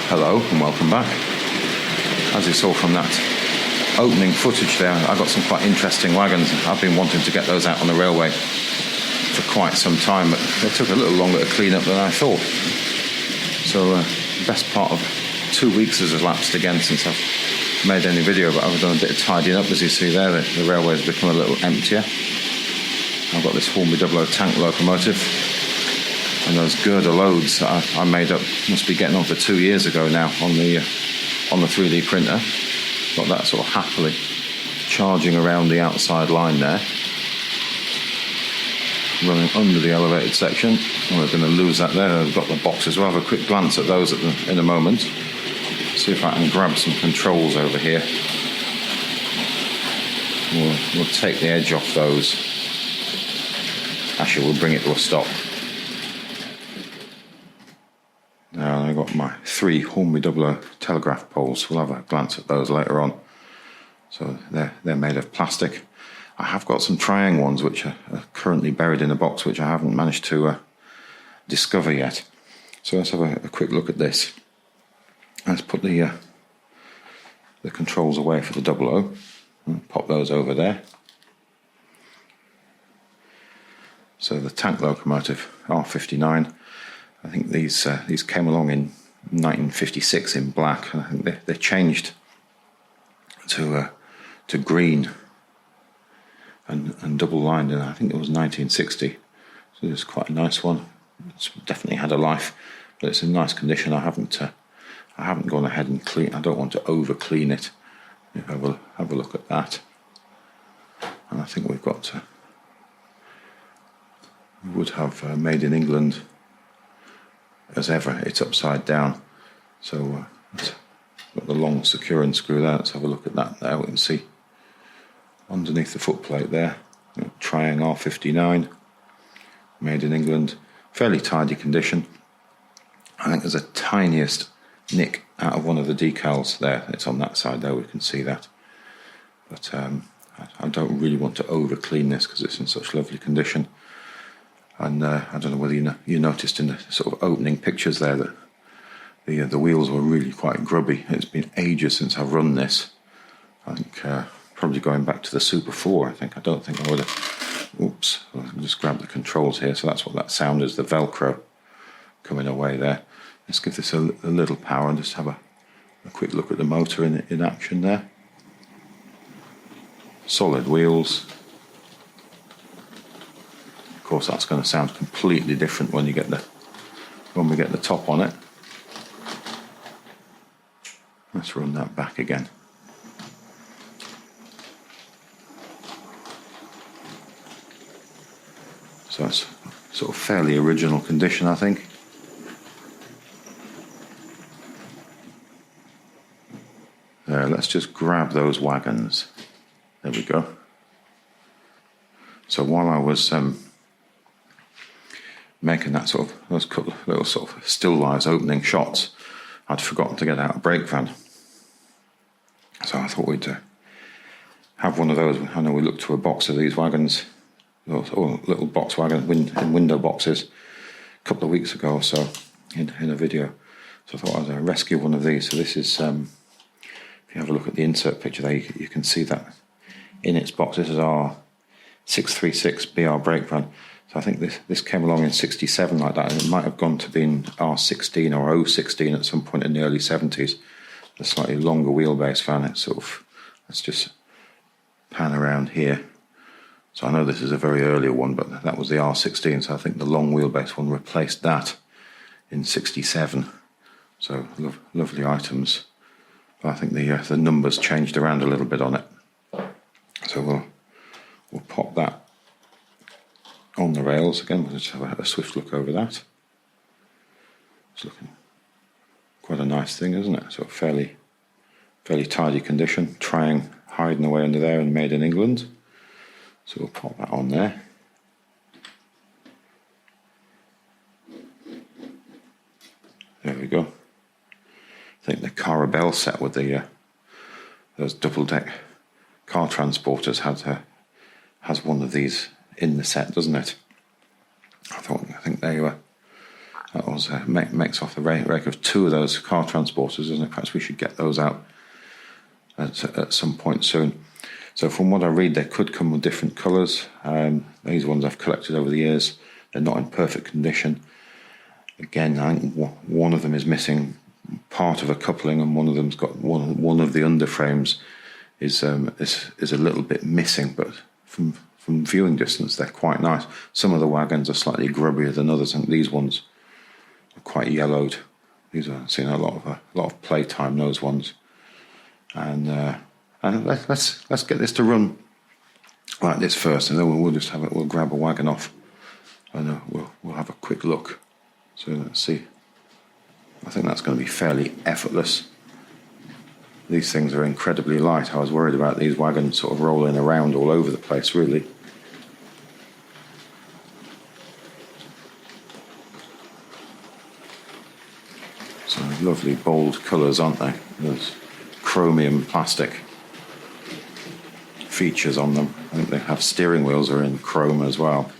Hello and welcome back. As you saw from that opening footage there, I got some quite interesting wagons. I've been wanting to get those out on the railway for quite some time, but they took a little longer to clean up than I thought. So the best part of 2 weeks has elapsed again since I've made any video, but I've done a bit of tidying up. As you see there, the railway has become a little emptier. I've got this Hornby 00 tank locomotive, and those girder loads that I made up must be getting on for 2 years ago now on the 3D printer. Got that sort of happily charging around the outside line there, running under the elevated section. We're going to lose that there. I've got the boxes. We'll have a quick glance at those in a moment. See if I can grab some controls over here. We'll take the edge off those. Actually, we'll bring it to a stop. Now I've got my 3 Hornby 00 telegraph poles. We'll have a glance at those later on. So they're made of plastic. I have got some Triang ones which are currently buried in a box, which I haven't managed to discover yet. So let's have a quick look at this. Let's put the controls away for the 00 and pop those over there. So the tank locomotive R.59. I think these came along in 1956 in black. I think they changed to green and double lined, and I think it was 1960. So it's quite a nice one. It's definitely had a life, but it's in nice condition. I haven't gone ahead and clean. I don't want to over clean it. Have a look at that. And I think we've got we would have made in England. As ever, it's upside down. So got the long securing screw there. Let's have a look at that now. We can see underneath the footplate there, Triang R.59, made in England. Fairly tidy condition. I think there's a tiniest nick out of one of the decals there. It's on that side there, we can see that. But I don't really want to over clean this because it's in such lovely condition. And I don't know whether you noticed in the sort of opening pictures there that the wheels were really quite grubby. It's been ages since I've run this. I think probably going back to the Super 4. I don't think I would have. Oops! I'll just grab the controls here. So that's what that sound is. The Velcro coming away there. Let's give this a little power and just have a quick look at the motor in action there. Solid wheels. Of course, that's going to sound completely different when we get the top on it. Let's run that back again. So it's sort of fairly original condition, I think. Let's just grab those wagons. There we go. So while I was making that those couple of little sort of still lives opening shots, I'd forgotten to get out a brake van. So I thought we'd have one of those. I know we looked to a box of these wagons, or little box wagons in window boxes, a couple of weeks ago or so in a video. So I thought I'd rescue one of these. So this is, if you have a look at the insert picture there, you can see that in its box. This is R.563 BR brake van. So I think this came along in 67 like that, and it might have gone to being R16 or 016 at some point in the early 70s. A slightly longer wheelbase van. It's let's just pan around here. So I know this is a very earlier one, but that was the R16, so I think the long wheelbase one replaced that in 67. So lovely items. But I think the numbers changed around a little bit on it. So we'll pop that on the rails again. We'll just have a swift look over that. It's looking quite a nice thing, isn't it? So fairly tidy condition. Triang hiding away under there and made in England. So we'll pop that on there. There we go. I think the Carabelle set with those double-deck car transporters has one of these in the set, doesn't it? I think they That was makes off the rake of 2 of those car transporters, isn't it? Perhaps we should get those out at some point soon. So from what I read, they could come with different colours. These ones I've collected over the years, they're not in perfect condition. Again, I think one of them is missing part of a coupling, and one of them's got one of the underframes is a little bit missing, but from viewing distance they're quite nice. Some of the wagons are slightly grubbier than others, and these ones are quite yellowed. These are seen a lot of playtime, those ones. And let's get this to run like this first, and then we'll just we'll grab a wagon off, and we'll have a quick look. So let's see. I think that's going to be fairly effortless. These things are incredibly light. I was worried about these wagons sort of rolling around all over the place, really. So lovely bold colours, aren't they? There's chromium plastic features on them. I think they have steering wheels are in chrome as well.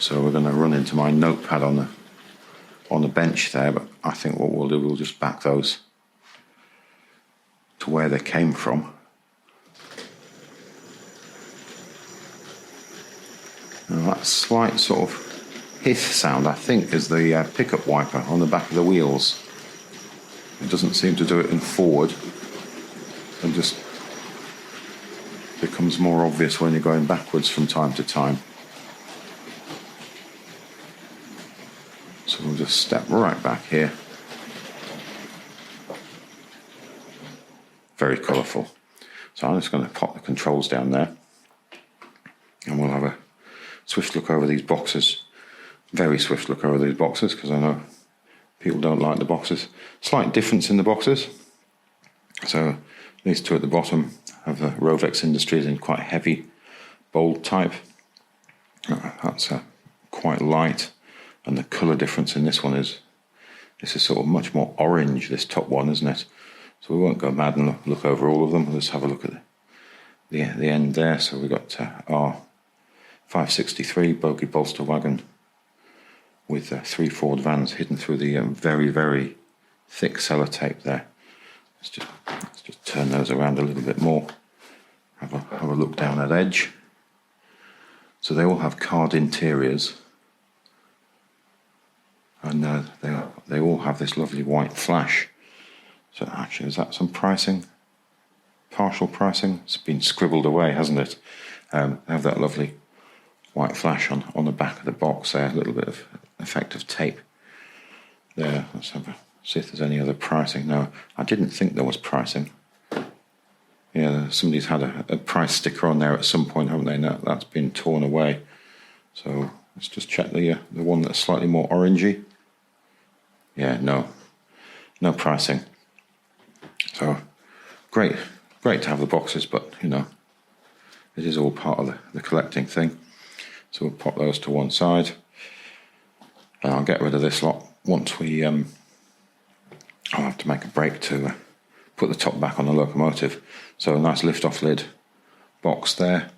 So we're going to run into my notepad on the bench there, but I think what we'll do, we'll just back those to where they came from. Now that slight sort of hiss sound, I think, is the pickup wiper on the back of the wheels. It doesn't seem to do it in forward, and just becomes more obvious when you're going backwards from time to time. So we'll just step right back here. Very colourful. So I'm just going to pop the controls down there, and we'll have a swift look over these boxes. Very swift look over these boxes, because I know people don't like the boxes. Slight difference in the boxes. So these 2 at the bottom have the Rovex Industries in quite heavy, bold type. That's quite light. And the colour difference in this one is sort of much more orange, this top one, isn't it? So we won't go mad and look over all of them. We'll just have a look at the end there. So we've got R.563 Bogie Bolster Wagon with 3 Ford Vans hidden through the very, very thick sellotape there. Let's just turn those around a little bit more. Have a look down that edge. So they all have card interiors. And they all have this lovely white flash. So actually, is that some pricing? Partial pricing? It's been scribbled away, hasn't it? They have that lovely white flash on the back of the box there. A little bit of effective tape there. Let's see if there's any other pricing. No, I didn't think there was pricing. Yeah, somebody's had a price sticker on there at some point, haven't they? And that's been torn away. So let's just check the one that's slightly more orangey. Yeah, no pricing. So great to have the boxes, but you know, it is all part of the collecting thing. So we'll pop those to one side, and I'll get rid of this lot once we. I'll have to make a break to put the top back on the locomotive. So a nice lift-off lid box there.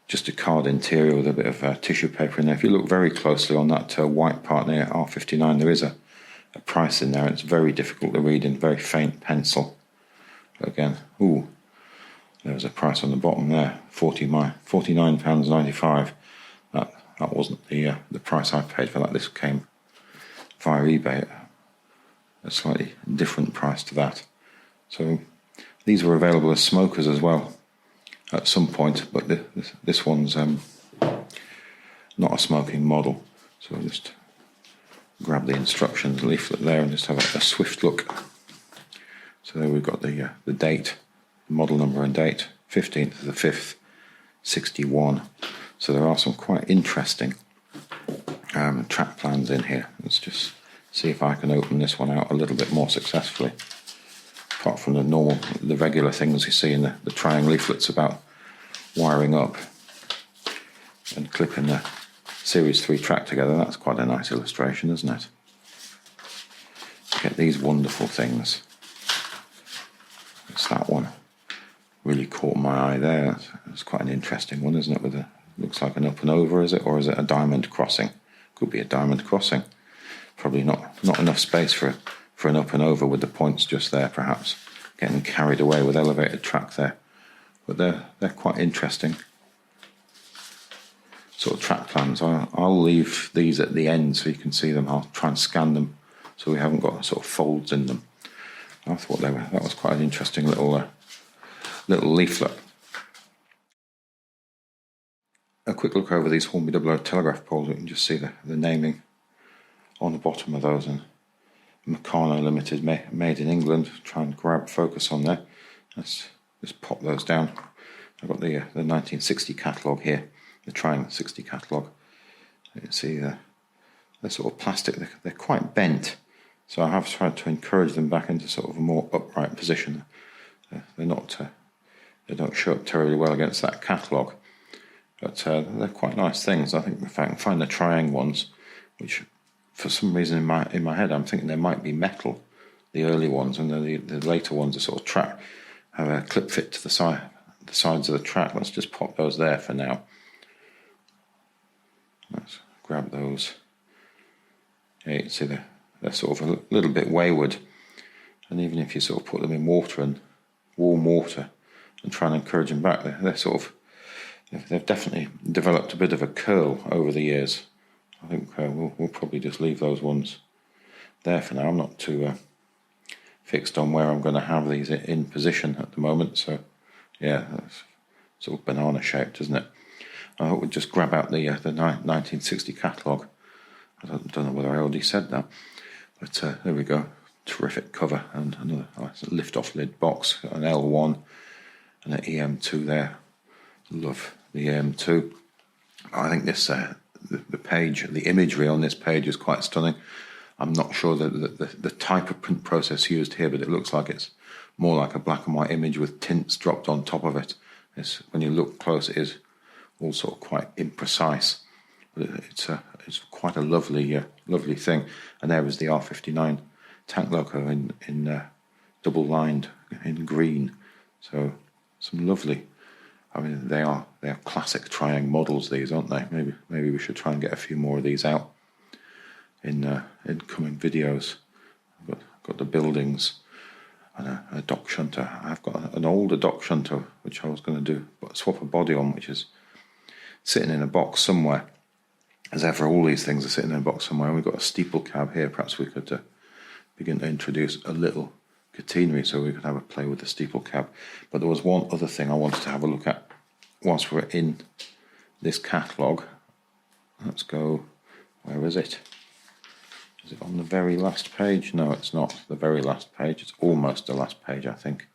Just a card interior with a bit of tissue paper in there. If you look very closely on that white part there, R.59, there is a price in there. It's very difficult to read in very faint pencil. But again, there's a price on the bottom there, £49.95. That wasn't the price I paid for that. This came via eBay at a slightly different price to that. So these were available as smokers as well at some point, but this one's not a smoking model. So I'll just grab the instructions leaflet there and just have a swift look. So there we've got the date, model number and date, 15th of the 5th, 61. So there are some quite interesting track plans in here. Let's just see if I can open this one out a little bit more successfully. Apart from the regular things you see in the trying leaflets about wiring up and clipping the Series 3 track together. That's quite a nice illustration, isn't it? Get these wonderful things. It's that one. Really caught my eye there. It's quite an interesting one, isn't it? With the looks like an up and over, is it? Or is it a diamond crossing? Could be a diamond crossing. Probably not enough space for an up and over with the points just there, perhaps. Getting carried away with elevated track there. But they're quite interesting sort of track plans. I'll leave these at the end so you can see them. I'll try and scan them so we haven't got sort of folds in them. I thought that was quite an interesting little leaflet. A quick look over these Hornby 00 telegraph poles. We can just see the naming on the bottom of those, and Meccano Limited, made in England. Try and grab focus on there. Let's just pop those down. I've got the 1960 catalogue here, the Trying 60 catalogue. You can see they're sort of plastic. They're quite bent, so I have tried to encourage them back into sort of a more upright position. They're not they don't show up terribly well against that catalogue, but they're quite nice things. I think if I can find the Trying ones, which for some reason in my head I'm thinking they might be metal, the early ones, and the later ones are sort of track, have a clip fit to the sides of the track. Let's just pop those there for now. Let's grab those. Yeah, you can see they're sort of a little bit wayward, and even if you sort of put them in water and warm water and try and encourage them back, they've definitely developed a bit of a curl over the years. I think we'll probably just leave those ones there for now. I'm not too fixed on where I'm going to have these in position at the moment, so yeah, that's sort of banana shaped, isn't it? I thought we'd just grab out the 1960 catalogue. I don't know whether I already said that, but there we go. Terrific cover, and another nice lift-off lid box. Got an L1 and an EM2 there. Love the EM2. I think this the page, the imagery on this page is quite stunning. I'm not sure the type of print process used here, but it looks like it's more like a black and white image with tints dropped on top of it. When you look close, it is all sort of quite imprecise, but it's quite a lovely thing. And there is the R.59 Tank Loco in double lined in green. So some lovely. I mean, they are classic Trying models, these, aren't they? Maybe we should try and get a few more of these out in coming videos. I've got the buildings and a dock shunter. I've got an older dock shunter which I was going to do, but swap a body on, which is sitting in a box somewhere. As ever, all these things are sitting in a box somewhere. We've got a steeple cab here. Perhaps we could begin to introduce a little catenary so we could have a play with the steeple cab. But there was one other thing I wanted to have a look at whilst we're in this catalogue. Let's go, where is it? Is it on the very last page? No, it's not the very last page. It's almost the last page, I think.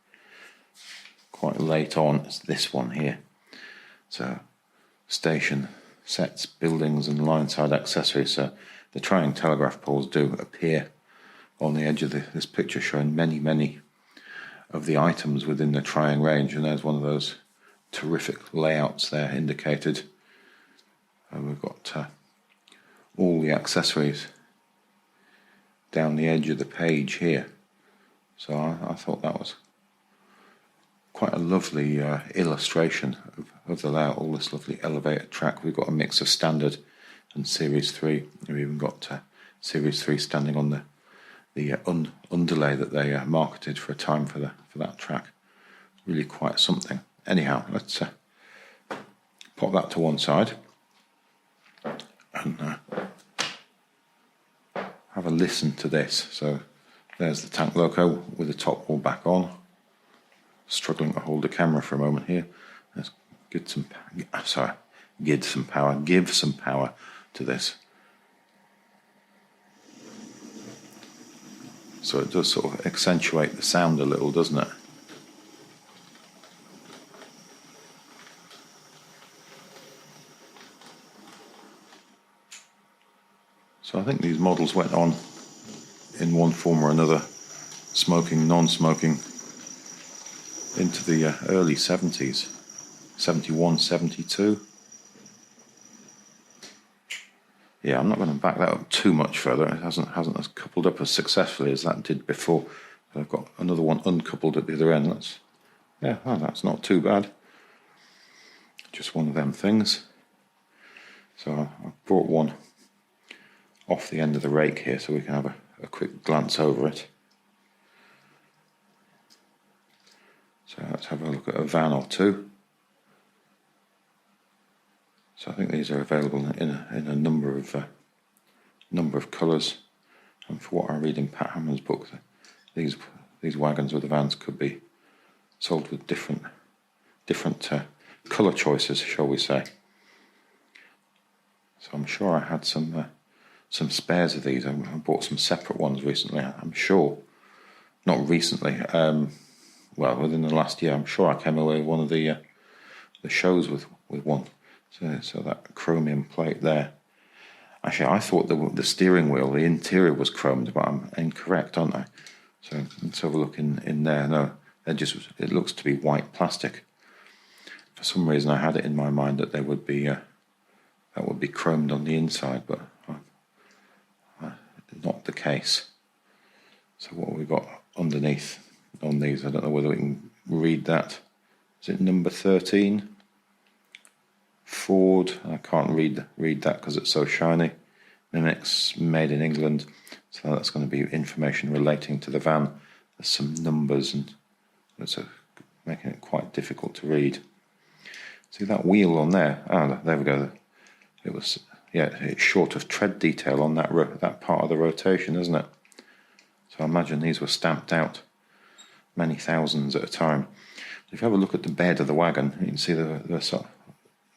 Quite late on, it's this one here. So, station, sets, buildings and line-side accessories. So the Trying telegraph poles do appear on the edge of this picture, showing many of the items within the Trying range, and there's one of those terrific layouts there indicated. We've got all the accessories down the edge of the page here, so I thought that was quite a lovely illustration of the layout. All this lovely elevated track. We've got a mix of standard and Series 3. We've even got Series 3 standing on the underlay that they marketed for a time for that track. Really quite something. Anyhow, let's pop that to one side and have a listen to this. So there's the Tank Loco with the top wall back on. Struggling to hold the camera for a moment here. Let's give some power to this. So it does sort of accentuate the sound a little, doesn't it? So I think these models went on in one form or another, smoking, non-smoking, into the early 70s, 71, 72. Yeah, I'm not going to back that up too much further. It hasn't coupled up as successfully as that did before. But I've got another one uncoupled at the other end. That's not too bad. Just one of them things. So I brought one off the end of the rake here so we can have a quick glance over it. So let's have a look at a van or two. So I think these are available in a number of colours, and for what I read in Pat Hammond's book, these wagons with the vans could be sold with different colour choices, shall we say. So I'm sure I had some spares of these. I bought some separate ones recently. I'm sure, not recently. Well, within the last year, I'm sure I came away with one of the shows with one. So that chromium plate there. Actually, I thought the steering wheel, the interior was chromed, but I'm incorrect, aren't I? So let's have a look in there. No, it looks to be white plastic. For some reason, I had it in my mind that that would be chromed on the inside, but not the case. So what have we got underneath on these? I don't know whether we can read that. Is it number 13? Ford. I can't read that because it's so shiny. Minix, made in England. So that's going to be information relating to the van. There's some numbers, and it's making it quite difficult to read. See that wheel on there? Ah, there we go. It's short of tread detail on that part of the rotation, isn't it? So I imagine these were stamped out many thousands at a time. If you have a look at the bed of the wagon, you can see the sort of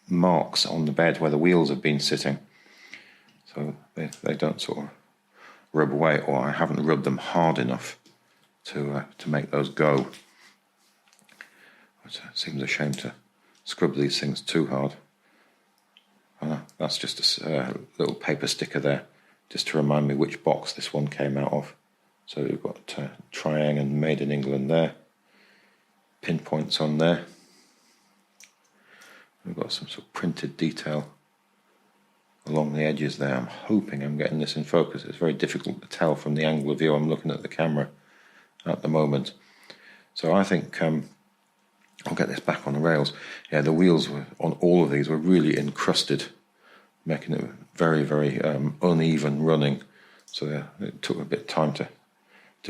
marks on the bed where the wheels have been sitting. So they don't sort of rub away, or I haven't rubbed them hard enough to make those go. It seems a shame to scrub these things too hard. That's just a little paper sticker there, just to remind me which box this one came out of. So we've got Triang and Made in England there, pinpoints on there. We've got some sort of printed detail along the edges there. I'm hoping I'm getting this in focus. It's very difficult to tell from the angle of view I'm looking at the camera at the moment. So I think I'll get this back on the rails. Yeah, the wheels on all of these were really encrusted, making it very, very uneven running. So it took a bit of time to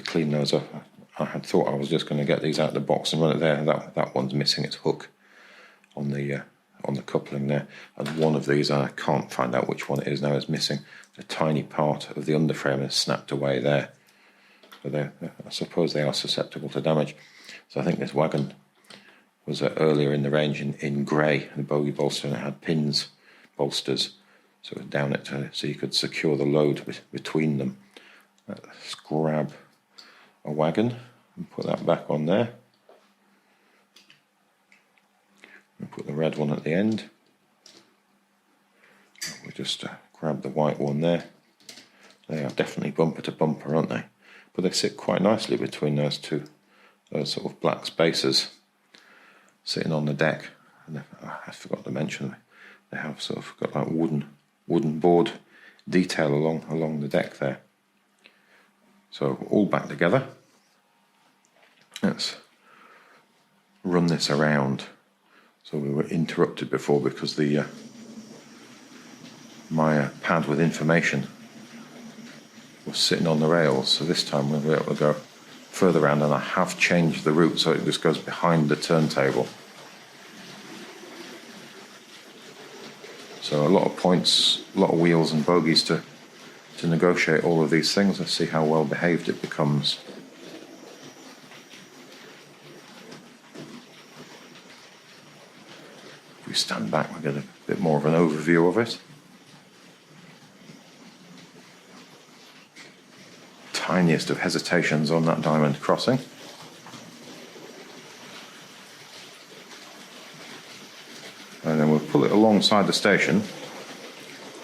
clean those up. I had thought I was just going to get these out of the box and run it there. That one's missing its hook on the coupling there, and one of these, I can't find out which one it is now, is missing. A tiny part of the underframe is snapped away there. So I suppose they are susceptible to damage. So I think this wagon was earlier in the range in grey, the Bogie Bolster, and it had pins, bolsters, so it was down it so you could secure the load between them. Let's grab a wagon and put that back on there. We'll put the red one at the end. We'll just grab the white one there. They are definitely bumper to bumper, aren't they? But they sit quite nicely between those sort of black spaces sitting on the deck. And I forgot to mention, they have sort of got like wooden board detail along the deck there. So all back together. Let's run this around. So we were interrupted before because my pad with information was sitting on the rails. So this time we'll be able to go further around, and I have changed the route so it just goes behind the turntable. So a lot of points, a lot of wheels and bogies to negotiate all of these things. Let's see how well behaved it becomes. If we stand back, we get a bit more of an overview of it. Tiniest of hesitations on that diamond crossing. And then we'll pull it alongside the station.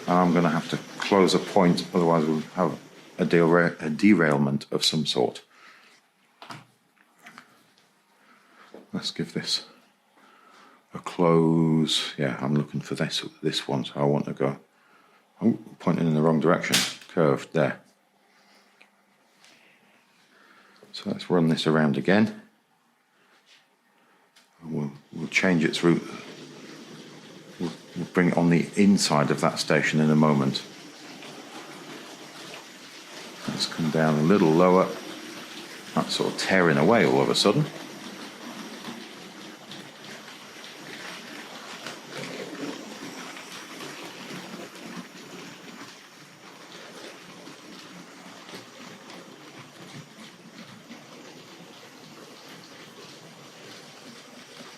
I'm going to have to close a point, otherwise we'll have a derailment of some sort. Let's give this a close. Yeah, I'm looking for this one, so I want to go. I'm pointing in the wrong direction. Curved there. So let's run this around again. We'll change its route. We'll bring it on the inside of that station in a moment. Let's come down a little lower. That's sort of tearing away all of a sudden.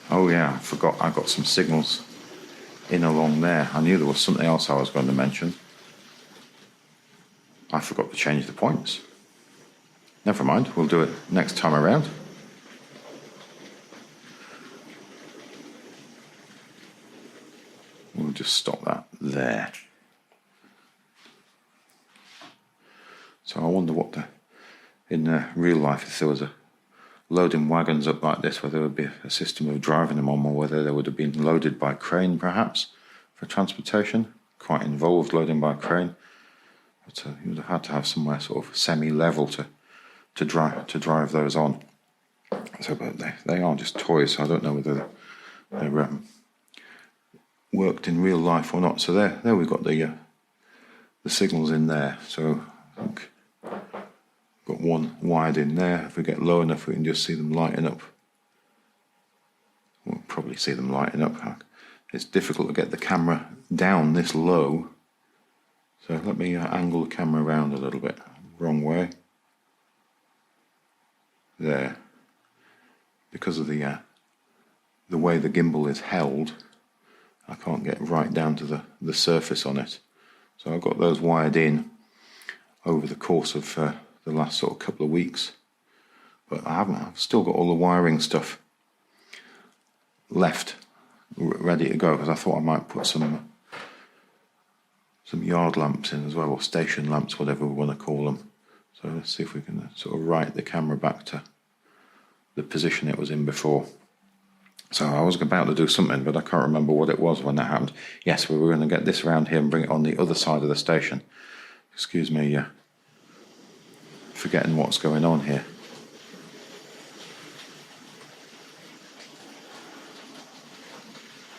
Oh yeah, I forgot I got some signals in along there. I knew there was something else I was going to mention. I forgot to change the points. Never mind, we'll do it next time around. We'll just stop that there. So I wonder what in real life, if there was a loading wagons up like this, whether there would be a system of driving them on, or whether they would have been loaded by crane perhaps for transportation. Quite involved loading by crane. But you would have had to have somewhere sort of semi-level to drive those on. So, but they are just toys. So I don't know whether they're worked in real life or not. So there we've got the signals in there. So I think got one wired in there. If we get low enough, we can just see them lighting up. We'll probably see them lighting up. It's difficult to get the camera down this low. So let me angle the camera around a little bit. Wrong way. There. Because of the way the gimbal is held, I can't get right down to the surface on it. So I've got those wired in over the course of the last sort of couple of weeks. But I've still got all the wiring stuff left, ready to go, because I thought I might put some yard lamps in as well, or station lamps, whatever we want to call them. So let's see if we can sort of right the camera back to the position it was in before. So I was about to do something, but I can't remember what it was when that happened. Yes, we were going to get this around here and bring it on the other side of the station. Excuse me, forgetting what's going on here.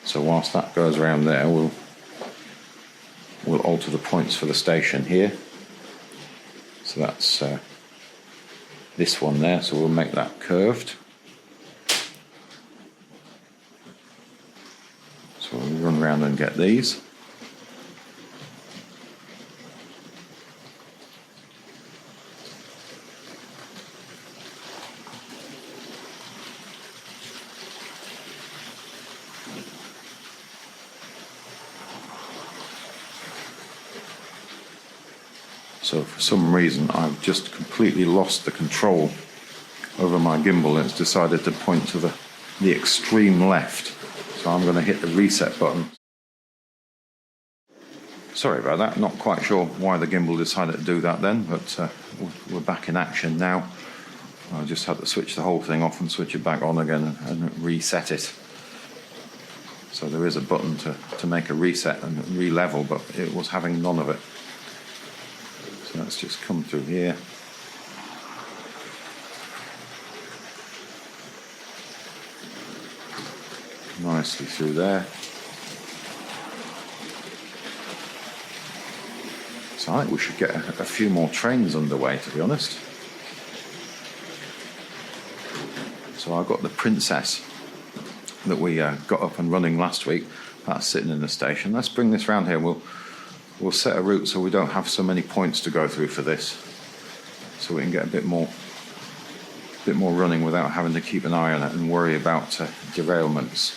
So whilst that goes around there, we'll alter the points for the station here. So that's this one there, so we'll make that curved. So we'll run around and get these. So for some reason I've just completely lost the control over my gimbal. It's decided to point to the extreme left. So I'm going to hit the reset button. Sorry about that, not quite sure why the gimbal decided to do that then, but we're back in action now. I just had to switch the whole thing off and switch it back on again and reset it. So there is a button to make a reset and re-level, but it was having none of it. So let's just come through here. Nicely through there. So I think we should get a few more trains underway, to be honest. So I've got the Princess that we got up and running last week. That's sitting in the station. Let's bring this round here. We'll set a route so we don't have so many points to go through for this, so we can get a bit more running without having to keep an eye on it and worry about derailments.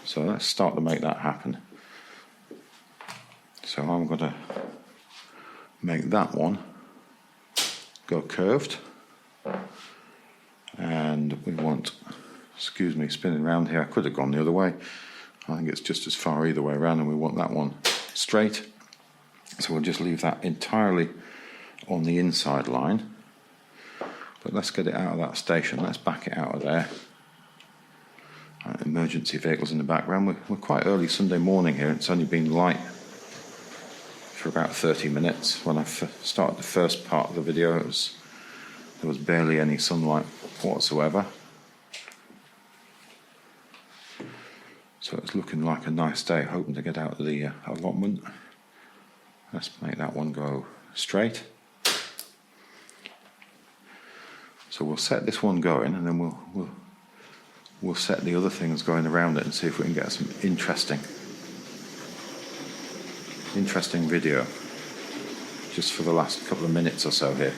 So let's start to make that happen. So I'm going to make that one go curved, and we want, excuse me, spinning around here. I could have gone the other way. I think it's just as far either way around, and we want that one straight. So we'll just leave that entirely on the inside line. But let's get it out of that station. Let's back it out of there. Emergency vehicles in the background. We're quite early Sunday morning here. It's only been light for about 30 minutes. When I started the first part of the video, there was barely any sunlight whatsoever. So it's looking like a nice day, hoping to get out of the allotment. Let's make that one go straight. So we'll set this one going, and then we'll set the other things going around it and see if we can get some interesting video just for the last couple of minutes or so here.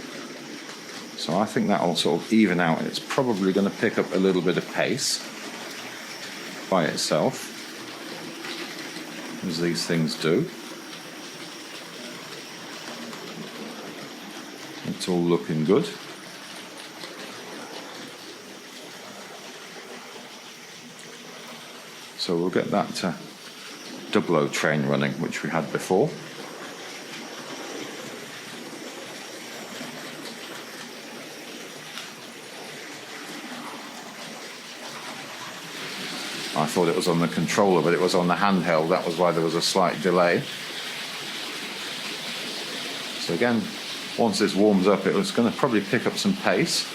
So I think that'll sort of even out, and it's probably going to pick up a little bit of pace by itself, as these things do. It's all looking good. So we'll get that double O train running, which we had before. I thought it was on the controller, but it was on the handheld. That was why there was a slight delay. So again, once this warms up, it was going to probably pick up some pace.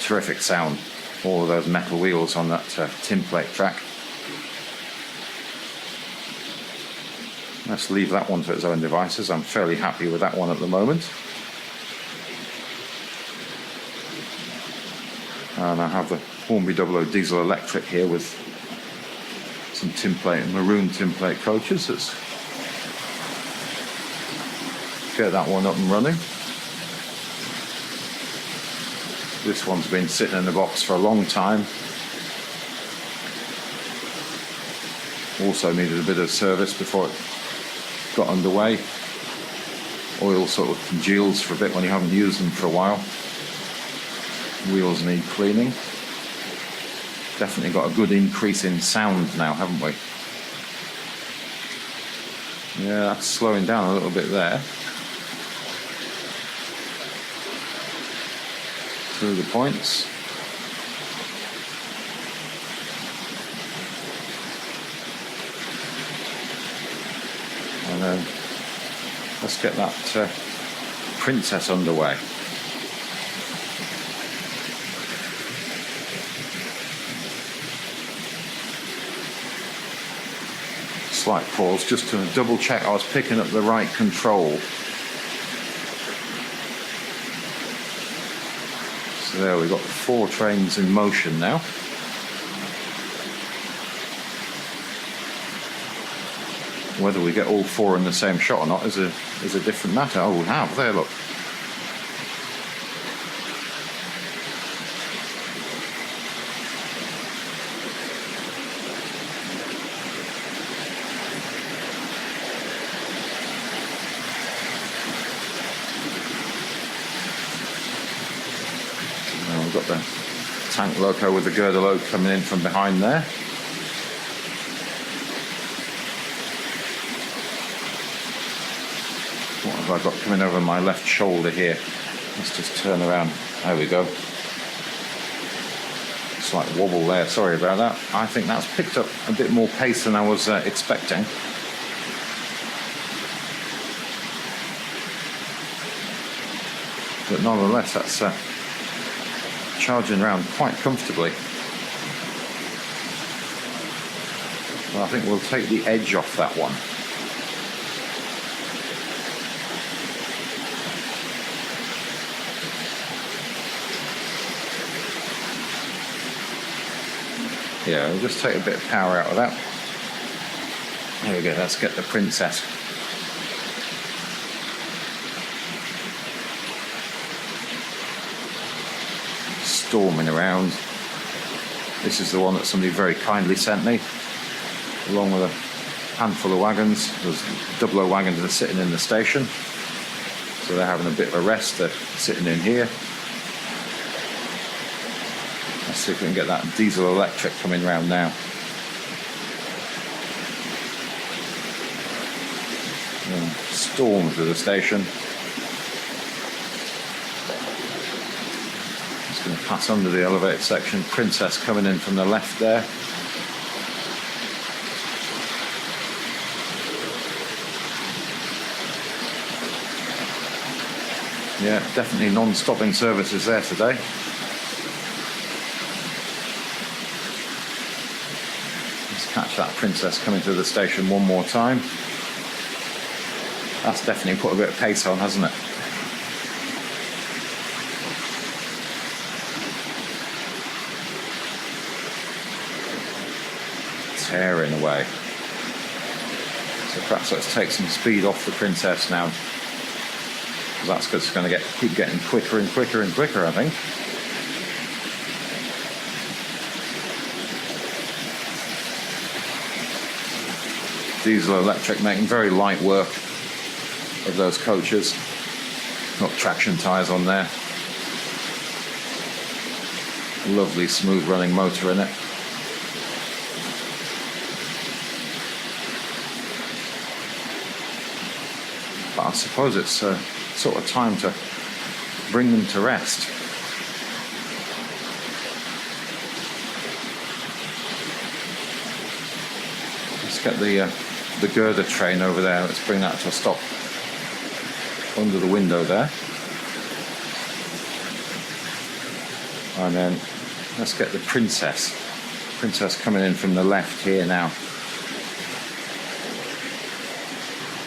Terrific sound, all of those metal wheels on that tin plate track. Let's leave that one to its own devices. I'm fairly happy with that one at the moment. And I have the Hornby 00 diesel electric here with some tin plate, maroon tin plate coaches. Let's get that one up and running. This one's been sitting in the box for a long time. Also needed a bit of service before it got underway. Oil sort of congeals for a bit when you haven't used them for a while. Wheels need cleaning. Definitely got a good increase in sound now, haven't we? Yeah, that's slowing down a little bit there. Through the points. And then let's get that Princess underway. Slight pause just to double check I was picking up the right control. So there, we've got 4 trains in motion now. Whether we get all 4 in the same shot or not is a different matter. Oh, we have. There, look. Got the tank loco with the girder load coming in from behind there. What have I got coming over my left shoulder here? Let's just turn around. There we go. Slight wobble there, sorry about that. I think that's picked up a bit more pace than I was expecting. But nonetheless, that's charging around quite comfortably. Well, I think we'll take the edge off that one. Yeah, we'll just take a bit of power out of that. There we go, let's get the Princess. Storming around. This is the one that somebody very kindly sent me, along with a handful of wagons. There's 00 wagons that are sitting in the station, so they're having a bit of a rest. They're sitting in here. Let's see if we can get that diesel electric coming round now. And storm through the station. Going to pass under the elevated section. Princess coming in from the left there. Yeah, definitely non-stopping services there today. watch that Princess coming to the station one more time. That's definitely put a bit of pace on, hasn't it? Tearing away. So perhaps let's take some speed off the Princess now, because that's just going to keep getting quicker and quicker and quicker, I think. Diesel electric making very light work of those coaches. Got traction tyres on there. Lovely smooth running motor in it. But I suppose it's sort of time to bring them to rest. Let's get the girder train over there. Let's bring that to a stop under the window there. And then let's get the Princess coming in from the left here now.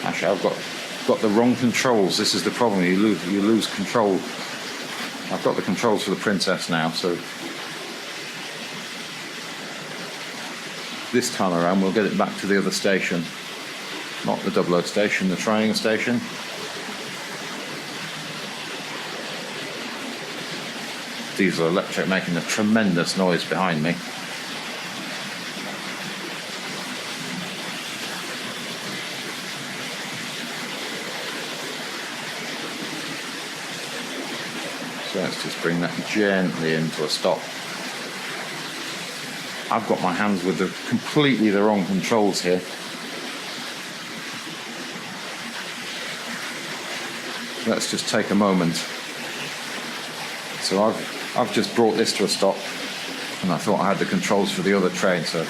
Actually, I've got the wrong controls. This is the problem. You lose control. I've got the controls for the Princess now, so this time around we'll get it back to the other station, not the 00 station, the Triangle station. Diesel electric making a tremendous noise behind me. So let's just bring that gently into a stop. I've got my hands with completely the wrong controls here. Let's just take a moment. So I've just brought this to a stop, and I thought I had the controls for the other train, so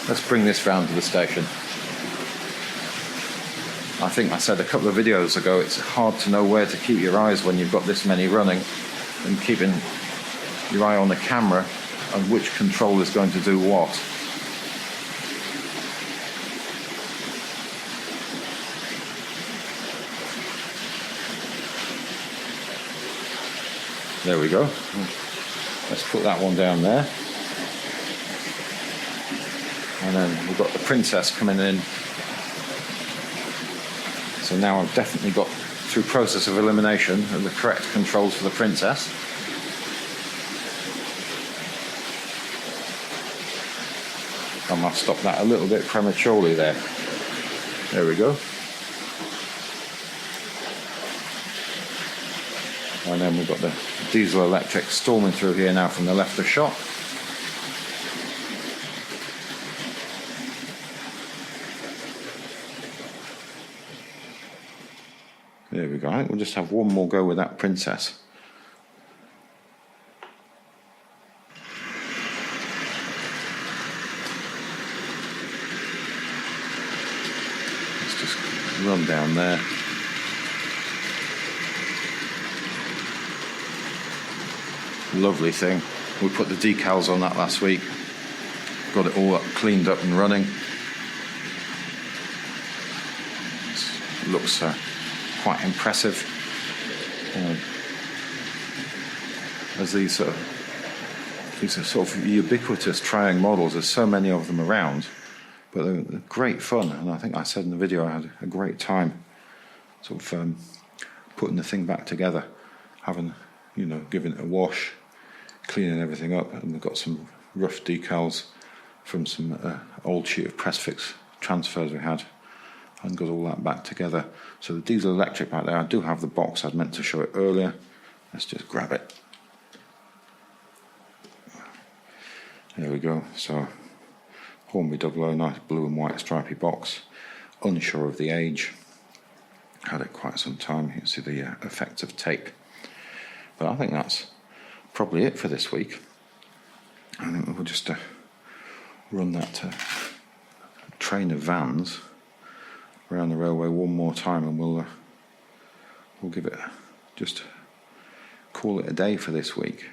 let's bring this round to the station. I think I said a couple of videos ago, it's hard to know where to keep your eyes when you've got this many running, and keeping your eye on the camera and which control is going to do what. There we go. Let's put that one down there. And then we've got the Princess coming in. So now I've definitely got, through process of elimination, the correct controls for the Princess. I must stop that a little bit prematurely there. There we go. And then we've got the diesel electric storming through here now from the left of shot. There we go. I think we'll just have one more go with that Princess. Let's just run down there. Lovely thing. We put the decals on that last week. Got it all cleaned up and running. It looks quite impressive. As these are sort of ubiquitous Triangle models. There's so many of them around, but they're great fun. And I think I said in the video I had a great time, sort of putting the thing back together, having, giving it a wash, cleaning everything up, and we've got some rough decals from some old sheet of press fix transfers we had, and got all that back together. So the diesel electric back there, I do have the box. I'd meant to show it earlier. Let's just grab it. There we go. So Hornby 00, nice blue and white stripy box. Unsure of the age. Had it quite some time. You can see the effects of tape. But I think that's probably it for this week. I think we'll just run that train of vans around the railway one more time, and we'll give it, just call it a day for this week.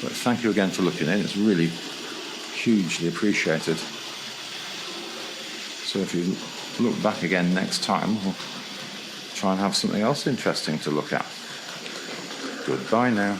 But thank you again for looking in. It's really hugely appreciated. So if you look back again next time, we'll try and have something else interesting to look at. Goodbye now.